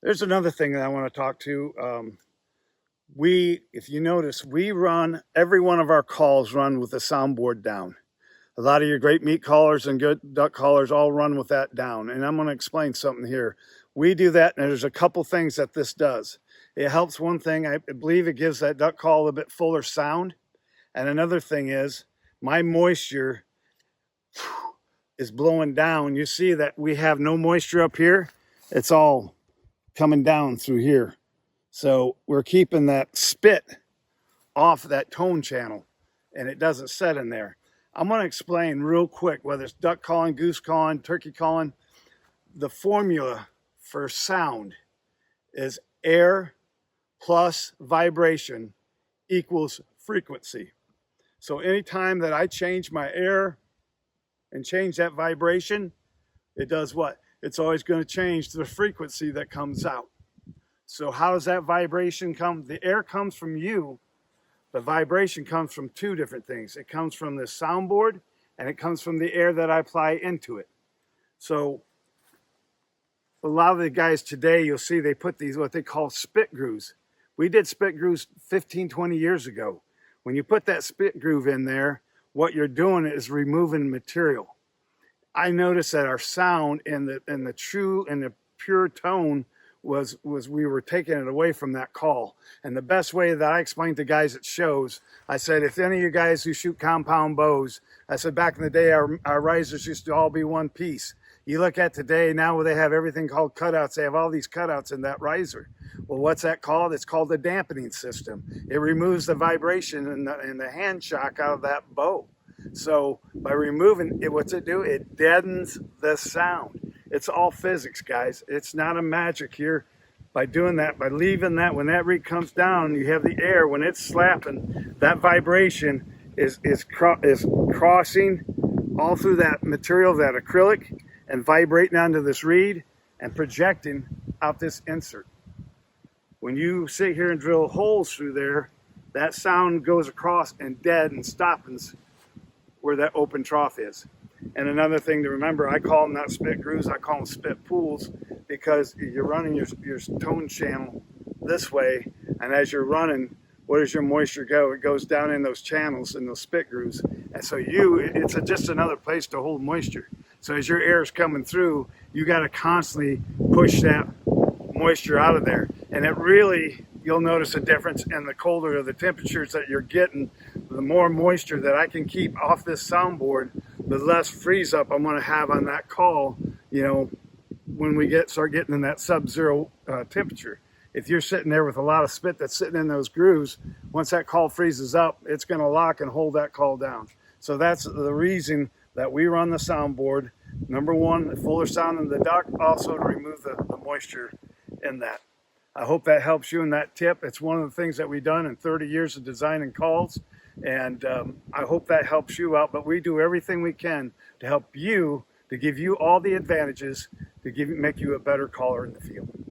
There's another thing that I want to talk to. If you notice, we run, every one of our calls run with the soundboard down. A lot of your great meat callers and good duck callers all run with that down. And I'm going to explain something here. We do that, and there's a couple things that this does. It helps one thing, I believe it gives that duck call a bit fuller sound. And another thing is, my moisture is blowing down. You see that we have no moisture up here. It's all coming down through here. So we're keeping that spit off that tone channel, and it doesn't set in there. I'm going to explain real quick, whether it's duck calling, goose calling, turkey calling, the formula for sound is air plus vibration equals frequency. So anytime that I change my air and change that vibration, it does what? It's always going to change the frequency that comes out. So how does that vibration come? The air comes from you. The vibration comes from two different things. It comes from the soundboard, and it comes from the air that I apply into it. So a lot of the guys today, you'll see they put these, what they call spit grooves. We did spit grooves 15, 20 years ago. When you put that spit groove in there, what you're doing is removing material. I noticed that our sound and the true and the pure tone was we were taking it away from that call. And the best way that I explained to guys at shows, I said, if any of you guys who shoot compound bows, I said back in the day our risers used to all be one piece. You look at today, now they have everything called cutouts. They have all these cutouts in that riser. Well, what's that called? It's called the dampening system. It removes the vibration and the hand shock out of that bow. So by removing it, what's it do? It deadens the sound. It's all physics, guys. It's not a magic here. By doing that, by leaving that, when that reed comes down, you have the air. When it's slapping, that vibration is crossing all through that material, that acrylic, and vibrating onto this reed and projecting out this insert. When you sit here and drill holes through there, that sound goes across and dead and stops where that open trough is. And another thing to remember, I call them not spit grooves, I call them spit pools, because you're running your tone channel this way, and as you're running, where does your moisture go? It goes down in those channels, in those spit grooves. And so it's just another place to hold moisture. So as your air is coming through, you got to constantly push that moisture out of there. And it really, you'll notice a difference in the colder the temperatures that you're getting, the more moisture that I can keep off this soundboard, the less freeze up I'm going to have on that call, when we start getting in that sub-zero temperature. If you're sitting there with a lot of spit that's sitting in those grooves, once that call freezes up, it's going to lock and hold that call down. So that's the reason that we run the soundboard. Number one, the fuller sound in the duck, also to remove the moisture in that. I hope that helps you in that tip. It's one of the things that we've done in 30 years of designing calls, and I hope that helps you out. But we do everything we can to help you, to give you all the advantages, to make you a better caller in the field.